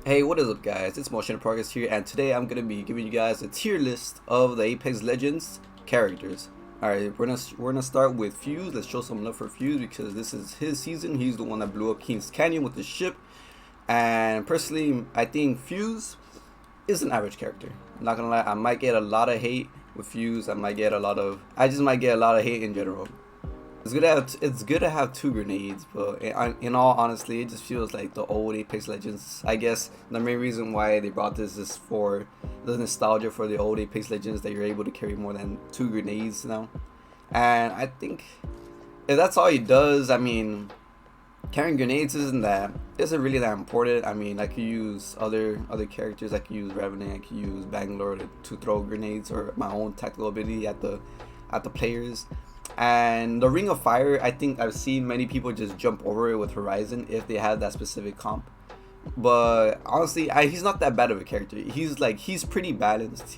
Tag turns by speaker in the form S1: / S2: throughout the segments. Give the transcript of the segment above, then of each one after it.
S1: Hey, what is up guys, it's Motion in Progress here, and today I'm going to be giving you guys a tier list of the Apex Legends characters. Alright, we're gonna start with Fuse. Let's show some love for Fuse because this is his season. He's the one that blew up King's Canyon with the ship. And personally, I think Fuse is an average character. I'm not gonna lie, I might get a lot of hate with Fuse. I just might get a lot of hate in general. It's good to have two grenades, but in all honesty, it just feels like the old Apex Legends. I guess the main reason why they brought this is for the nostalgia for the old Apex Legends, that you're able to carry more than two grenades now. And I think if that's all he does, I mean, carrying grenades isn't really that important. I mean, I could use other characters. I could use Revenant, I could use Bangalore to throw grenades, or my own tactical ability at the players. And the Ring of Fire, I think I've seen many people just jump over it with Horizon if they have that specific comp. But honestly, he's not that bad of a character. He's pretty balanced.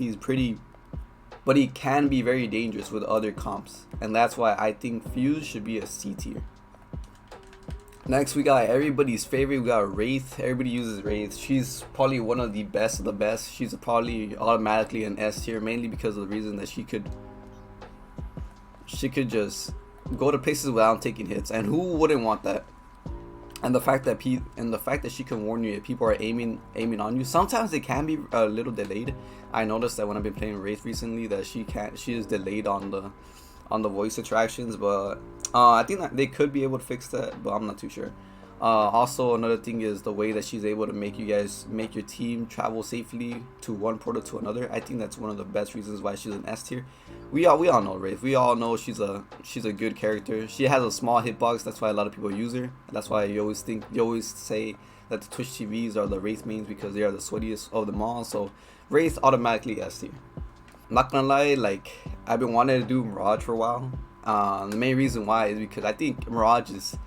S1: But he can be very dangerous with other comps, and that's why I think Fuse should be a C tier. Next, we got everybody's favorite. We got Wraith. Everybody uses Wraith. She's probably one of the best of the best. She's probably automatically an S tier, mainly because of the reason that she could just go to places without taking hits, and who wouldn't want that? And the fact that she can warn you if people are aiming on you. Sometimes it can be a little delayed. I noticed that when I've been playing Wraith recently, that she is delayed on the voice attractions, but I think that they could be able to fix that, but I'm not too sure. Also, another thing is the way that she's able to make your team travel safely to one portal to another. I think that's one of the best reasons why she's an S tier. We all know Wraith. We all know she's a good character. She has a small hitbox. That's why a lot of people use her. That's why you always say that the Twitch TVs are the Wraith mains because they are the sweatiest of them all. So Wraith automatically S tier. I'm not gonna lie, like, I've been wanting to do Mirage for a while. The main reason why is because I think Mirage is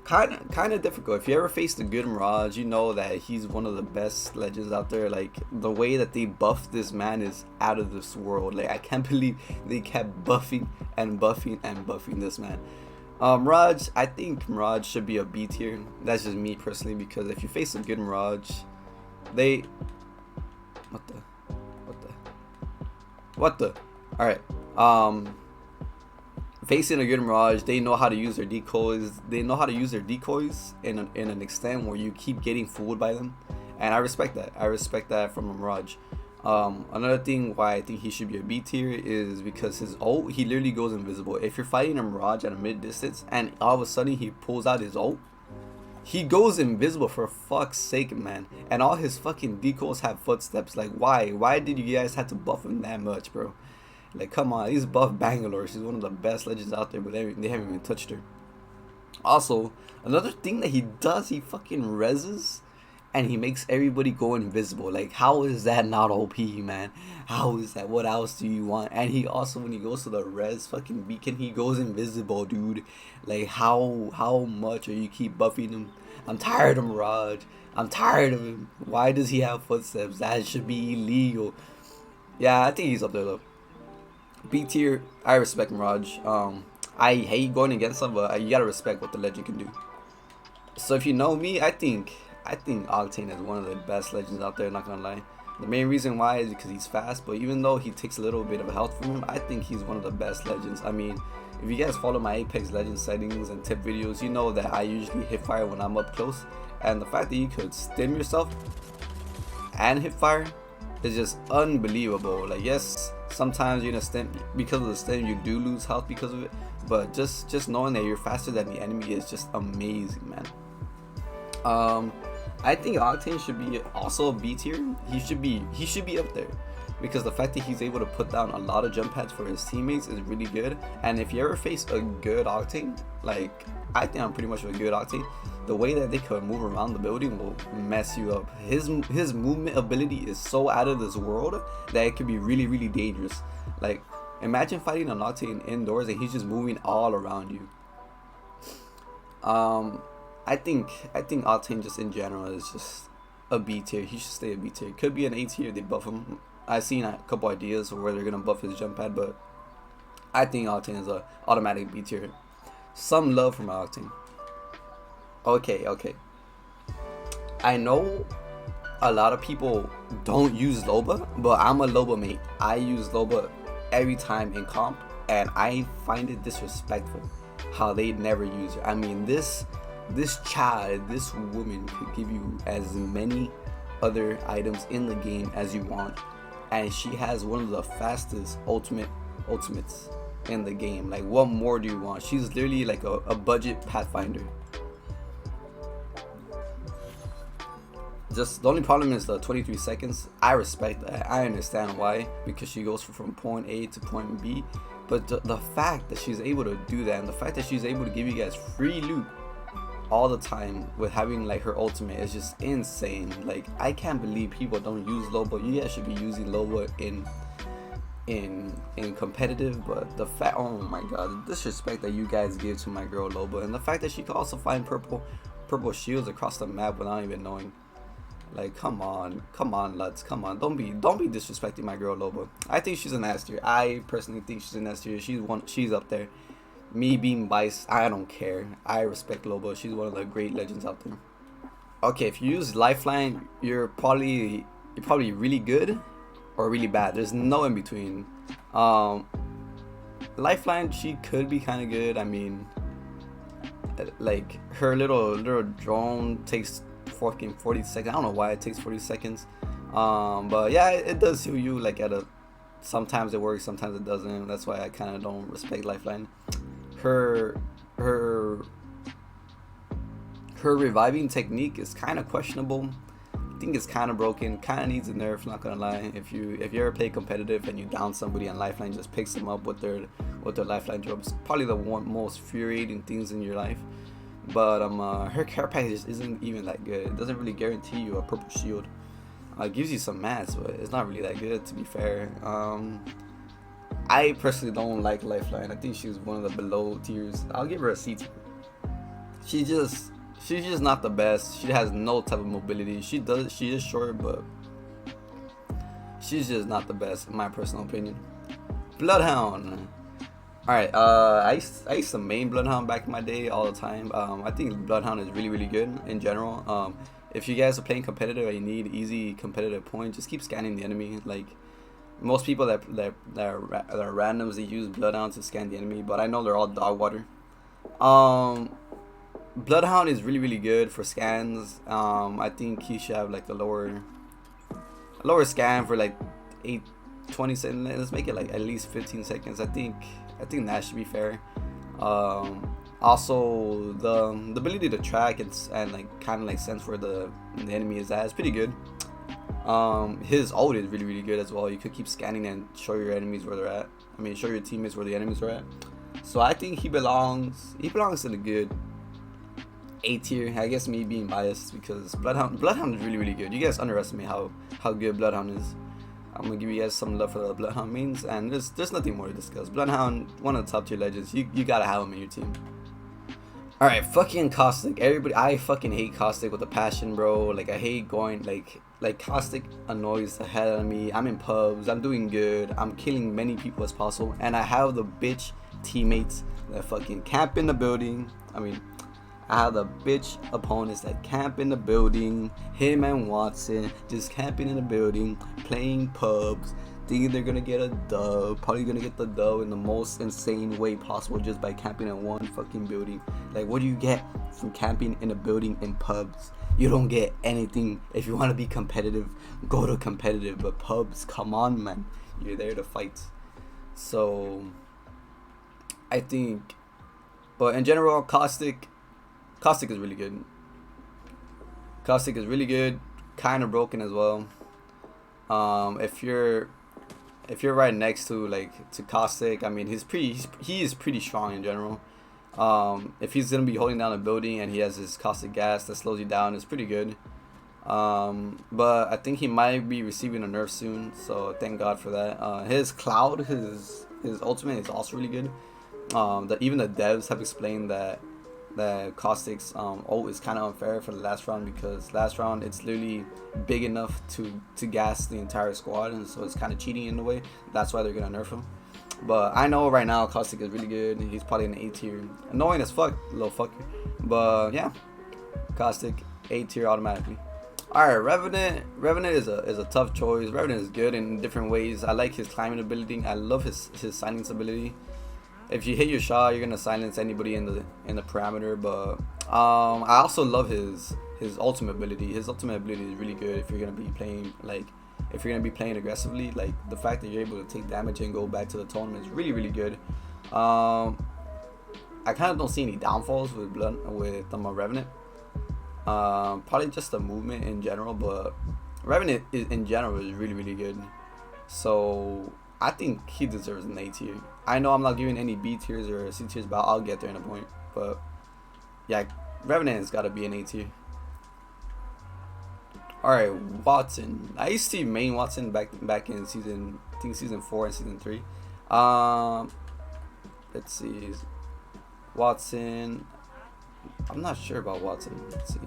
S1: kind of difficult. If you ever faced a good Mirage, you know that he's one of the best legends out there. Like, the way that they buffed this man is out of this world. Like, I can't believe they kept buffing and buffing and buffing this man. Mirage, I think Mirage should be a B tier. That's just me personally, because if you face a good Mirage, what the all right, facing a good Mirage, they know how to use their decoys. They know how to use their decoys in an extent where you keep getting fooled by them, and I respect that. I respect that from a Mirage. Another thing why I think he should be a B tier is because his ult, he literally goes invisible. If you're fighting a Mirage at a mid distance and all of a sudden he pulls out his ult, he goes invisible, for fuck's sake, man. And all his fucking decoys have footsteps. Like, why did you guys have to buff him that much, bro? Like, come on, he's buff Bangalore. She's one of the best legends out there, but they haven't even touched her. Also, another thing that he does, he fucking reses and he makes everybody go invisible. Like, how is that not OP, man? How is that? What else do you want? And he also, when he goes to the res fucking beacon, he goes invisible, dude. Like, how much are you keep buffing him? I'm tired of Mirage. I'm tired of him. Why does he have footsteps? That should be illegal. Yeah, I think he's up there though. B tier, I respect Mirage. I hate going against him, but you gotta respect what the legend can do. So if you know me, I think Octane is one of the best legends out there, not gonna lie. The main reason why is because he's fast, but even though he takes a little bit of health from him, I think he's one of the best legends. I mean, if you guys follow my Apex Legends settings and tip videos, you know that I usually hip fire when I'm up close, and the fact that you could stim yourself and hip fire is just unbelievable. Like, yes, sometimes you're gonna stim, because of the stim you do lose health because of it, but just knowing that you're faster than the enemy is just amazing, man. I think Octane should be also a B tier. He should be up there because the fact that he's able to put down a lot of jump pads for his teammates is really good. And if you ever face a good Octane, like, I think I'm pretty much a good Octane, the way that they could move around the building will mess you up. His movement ability is so out of this world that it could be really, really dangerous. Like, imagine fighting an Octane indoors and he's just moving all around you. I think Octane just in general is just a B tier. He should stay a B tier. Could be an A tier if they buff him. I've seen a couple ideas of where they're gonna buff his jump pad, but I think Octane is a automatic B tier. Some love from Octane. Okay. I know a lot of people don't use Loba, but I'm a Loba mate. I use Loba every time in comp, and I find it disrespectful how they never use her. I mean, this child, this woman could give you as many other items in the game as you want, and she has one of the fastest ultimates in the game. Like, what more do you want? She's literally like a budget Pathfinder. Just the only problem is the 23 seconds. I respect that. I understand why, because she goes from point A to point B. But the fact that she's able to do that, and the fact that she's able to give you guys free loot all the time with having like her ultimate is just insane. Like, I can't believe people don't use Loba. You guys should be using Loba in competitive, but the fact, oh my god, the disrespect that you guys give to my girl Loba, and the fact that she can also find purple shields across the map without even knowing. Like, come on, Lutz, come on, don't be disrespecting my girl Loba. I think she's an S tier. I personally think she's an S tier. She's up there. Me being biased, I don't care. I respect Loba. She's one of the great legends out there. Okay, if you use Lifeline, you're probably really good or really bad. There's no in between. Lifeline, she could be kind of good. I mean, like, her little drone takes fucking 40 seconds. I don't know why it takes 40 seconds. But yeah, it does heal you. Like, sometimes it works, sometimes it doesn't. That's why I kind of don't respect Lifeline. Her reviving technique is kind of questionable. I think it's kind of broken. Kind of needs a nerf. Not gonna lie. If you ever play competitive and you down somebody and Lifeline just picks them up with their Lifeline drop, it's probably the most infuriating things in your life. But her care package isn't even that good. It doesn't really guarantee you a purple shield. It gives you some mats, but it's not really that good, to be fair. I personally don't like Lifeline. I think she's one of the below tiers. I'll give her a C tier. She's just not the best. She has no type of mobility. She is short, but she's just not the best in my personal opinion. Bloodhound. Alright, I used to main Bloodhound back in my day all the time. I think Bloodhound is really, really good in general. If you guys are playing competitive and you need easy competitive points, just keep scanning the enemy. Like, most people that are randoms, they use Bloodhound to scan the enemy, but I know they're all dog water. Bloodhound is really, really good for scans. I think he should have like a lower scan for like 20 seconds. Let's make it like at least 15 seconds. I think that should be fair. Also, the ability to track and like kind of like sense where the enemy is at is pretty good. His ult is really, really good as well. You could keep scanning and show your enemies where they're at. I mean, show your teammates where the enemies are at. So I think he belongs in a good A tier. I guess me being biased, because Bloodhound is really, really good. You guys underestimate how good Bloodhound is. I'm gonna give you guys some love for the Bloodhound mains, and there's nothing more to discuss. Bloodhound, one of the top tier legends. You gotta have him in your team. Alright, fucking Caustic. Everybody, I fucking hate Caustic with a passion, bro. Like, I hate going, like Caustic annoys the hell out of me. I'm in pubs, I'm doing good, I'm killing many people as possible, and I have the bitch teammates that fucking camp in the building. I mean, I have the bitch opponents that camp in the building. Him and Watson just camping in the building, playing pubs, thinking they're gonna get a dub. Probably gonna get the dub in the most insane way possible just by camping in one fucking building. Like, what do you get from camping in a building in pubs? You don't get anything. If you want to be competitive, go to competitive. But pubs, come on, man. You're there to fight. So, I think, but in general, Caustic is really good. Caustic is really good. Kind of broken as well. If you're right next to Caustic, I mean, he is pretty strong in general. If he's gonna be holding down a building and he has his Caustic gas that slows you down, it's pretty good. But I think he might be receiving a nerf soon, so thank God for that. His Cloud, his ultimate is also really good. Even the devs have explained that Caustic's ult is kind of unfair for the last round, because last round it's literally big enough to gas the entire squad, and so it's kind of cheating in a way. That's why they're gonna nerf him. But I know right now Caustic is really good. He's probably an A tier. Annoying as fuck, little fucker. But yeah, Caustic A tier automatically. All right, Revenant. Revenant is a tough choice. Revenant is good in different ways. I like his climbing ability. I love his silence ability. If you hit your shot, you're gonna silence anybody in the parameter. But I also love his ultimate ability. His ultimate ability is really good if you're gonna be playing aggressively. Like the fact that you're able to take damage and go back to the tournament is really good. I kind of don't see any downfalls with Revenant. Probably just the movement in general, but Revenant in general is really good. So I think he deserves an A tier. I know I'm not giving any B tiers or C tiers, but I'll get there in a point. But yeah, Revenant has got to be an A tier. All right, Watson. I used to see main Watson back in season 4 and season 3. Let's see, Watson. I'm not sure about Watson. Let's see.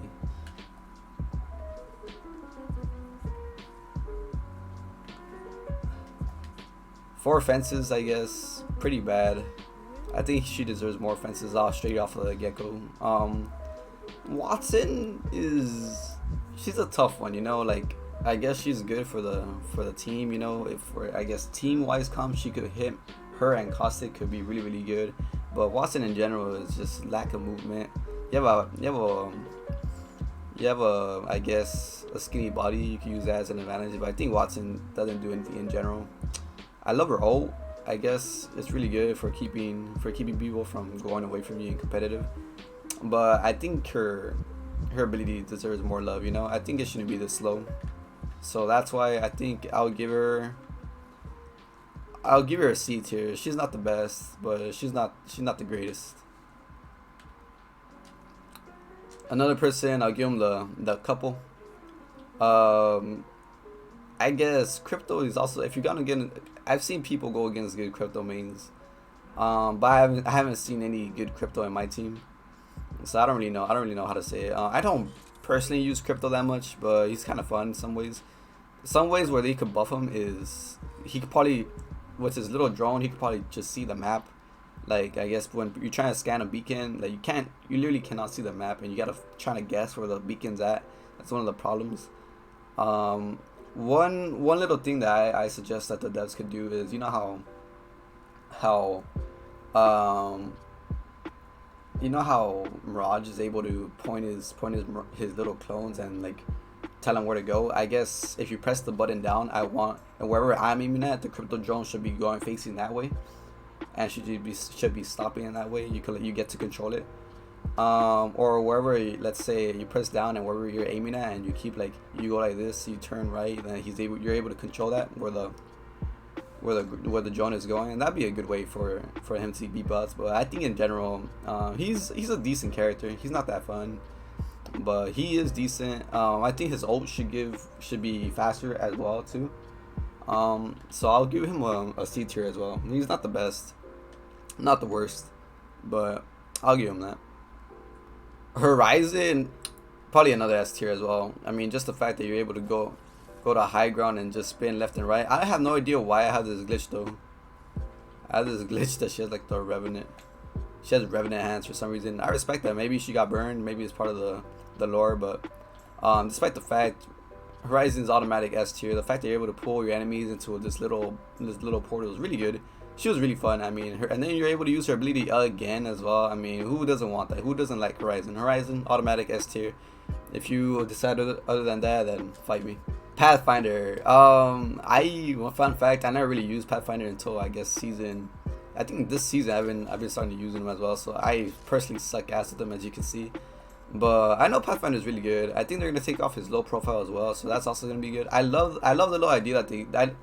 S1: Four fences, I guess. Pretty bad. I think she deserves more fences straight off of the get-go. Watson she's a tough one, you know. Like I guess she's good for the team, you know. If I guess team-wise she could hit her and Caustic could be really good. But Watson in general is just lack of movement. You have a I guess a skinny body. You can use that as an advantage. But I think Watson doesn't do anything in general. I love her ult. I guess it's really good for keeping people from going away from you in competitive. But I think her ability deserves more love. You know, I think it shouldn't be this slow. So that's why I think I'll give her a C tier. She's not the best, but she's not the greatest. Another person, I'll give him the couple. I guess Crypto is also, if you're gonna get, I've seen people go against good Crypto mains, but I haven't seen any good Crypto in my team, so I don't really know how to say it. I don't personally use Crypto that much, but he's kind of fun in some ways. Some ways where they could buff him is he could probably, with his little drone, he could probably just see the map. Like I guess when you're trying to scan a beacon, like you literally cannot see the map, and you gotta try to guess where the beacon's at. That's one of the problems. One little thing that I suggest that the devs could do is, you know how Mirage is able to point his little clones and like tell him where to go. I guess if you press the button down, and wherever I'm aiming at, the Crypto drone should be going facing that way, and should be stopping in that way. You get to control it. Or wherever, let's say you press down and wherever you're aiming at, and you keep you go like this, you turn right, then you're able to control that where the drone is going, and that'd be a good way for him to beat bots. But I think in general, he's a decent character. He's not that fun, but he is decent. I think his ult should be faster as well too. So I'll give him a C tier as well. He's not the best, not the worst, but I'll give him that. Horizon, probably another S tier as well. I mean, just the fact that you're able to go to high ground and just spin left and right. I have no idea why I have this glitch though. I have this glitch that she has like the Revenant. She has Revenant hands for some reason. I respect that. Maybe she got burned. Maybe it's part of the lore. But despite the fact, Horizon's automatic S tier. The fact that you're able to pull your enemies into this little portal is really good. She was really fun. I mean, and then you're able to use her ability again as well. I mean, who doesn't want that? Who doesn't like Horizon? Horizon, automatic S tier. If you decide other than that, then fight me. Pathfinder. Fun fact, I never really used Pathfinder until I guess I think this season I've been starting to use them as well. So I personally suck ass at them, as you can see. But I know Pathfinder is really good. I think they're gonna take off his low profile as well, so that's also gonna be good. I love the little idea that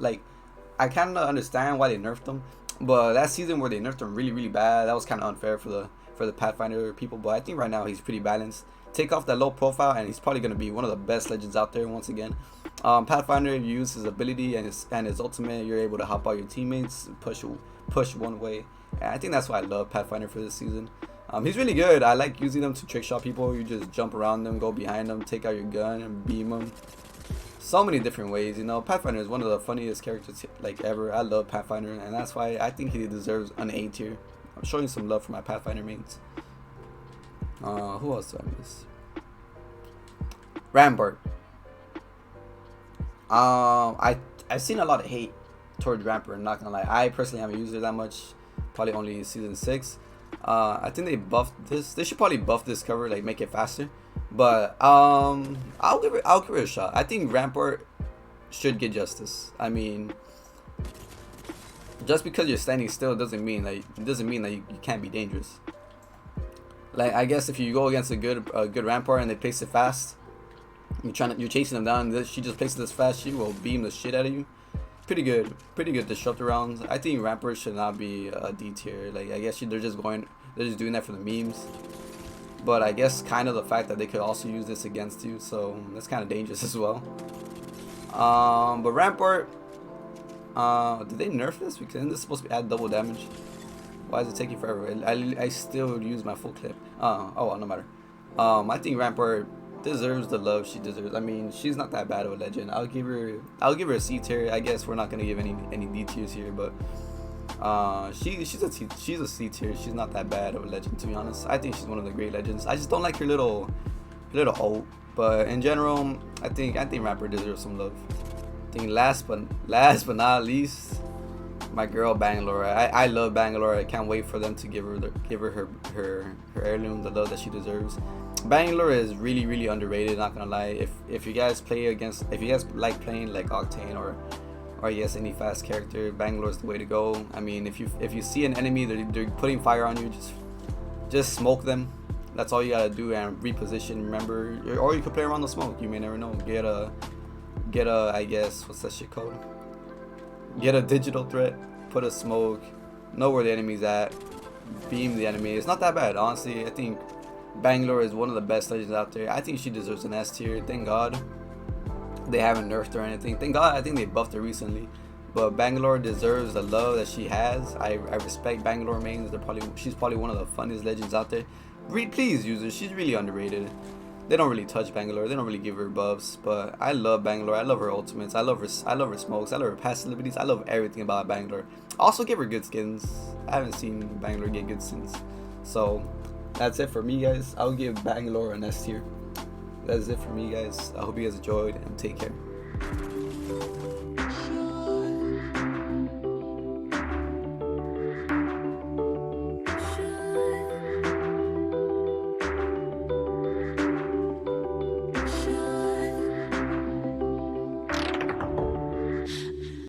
S1: I kind of understand why they nerfed them. But that season where they nerfed him really bad, that was kind of unfair for the Pathfinder people. But I think right now he's pretty balanced. Take off that low profile, and he's probably gonna be one of the best legends out there once again. Pathfinder, you use his ability and his ultimate. You're able to help out your teammates, push one way. And I think that's why I love Pathfinder for this season. He's really good. I like using them to trick shot people. You just jump around them, go behind them, take out your gun, and beam them. So many different ways, you know. Pathfinder is one of the funniest characters ever. I love Pathfinder, and that's why I think he deserves an A tier. I'm showing some love for my Pathfinder mates. Who else do I miss? Rampart. I've seen a lot of hate towards Rampart. I'm not gonna lie. I personally haven't used it that much. Probably only season 6. I think they buffed this. They should probably buff this cover, like make it faster. But I'll give it a shot. I think Rampart should get justice. I mean, just because you're standing still doesn't mean that you can't be dangerous. Like, I guess if you go against a good Rampart and they place it fast, you're chasing them down. She just places this fast, she will beam the shit out of you. Pretty good disruptor rounds. I think Rampart should not be a D tier. Like, I guess they're just doing that for the memes. But I guess kind of the fact that they could also use this against you, so that's kind of dangerous as well. But Rampart, did they nerf this? Because this is supposed to add double damage. Why is it taking forever? I still use my full clip. Oh well, no matter. I think Rampart deserves the love she deserves. I mean, she's not that bad of a legend. I'll give her a C tier. I guess we're not gonna give any D tiers here, but she's a C tier. She's not that bad of a legend, to be honest. I think she's one of the great legends. I just don't like her little ult. But in general, I think Rampart deserves some love. I think last but not least, my girl Bangalore. I love Bangalore. I can't wait for them to give her her heirloom, the love that she deserves. Bangalore is really underrated, not gonna lie. If you guys like playing like Octane or I guess any fast character, Bangalore is the way to go. I mean, if you see an enemy, they're putting fire on you, just smoke them. That's all you gotta do, and reposition. Remember, or you could play around the smoke. You may never know. Get a I guess, what's that shit called? Get a digital threat. Put a smoke. Know where the enemy's at. Beam the enemy. It's not that bad, honestly. I think Bangalore is one of the best legends out there. I think she deserves an S tier. Thank God they haven't nerfed her or anything. Thank God I think they buffed her recently. But Bangalore deserves the love that she has. I respect Bangalore mains. She's probably one of the funniest legends out there. Please use her. She's really underrated. They don't really touch Bangalore. They don't really give her buffs. But I love Bangalore. I love her ultimates. I love her smokes. I love her passive abilities. I love everything about Bangalore. Also give her good skins. I haven't seen Bangalore get good skins. So that's it for me, guys. I'll give Bangalore an S tier. That's it for me, guys. I hope you guys enjoyed and take care.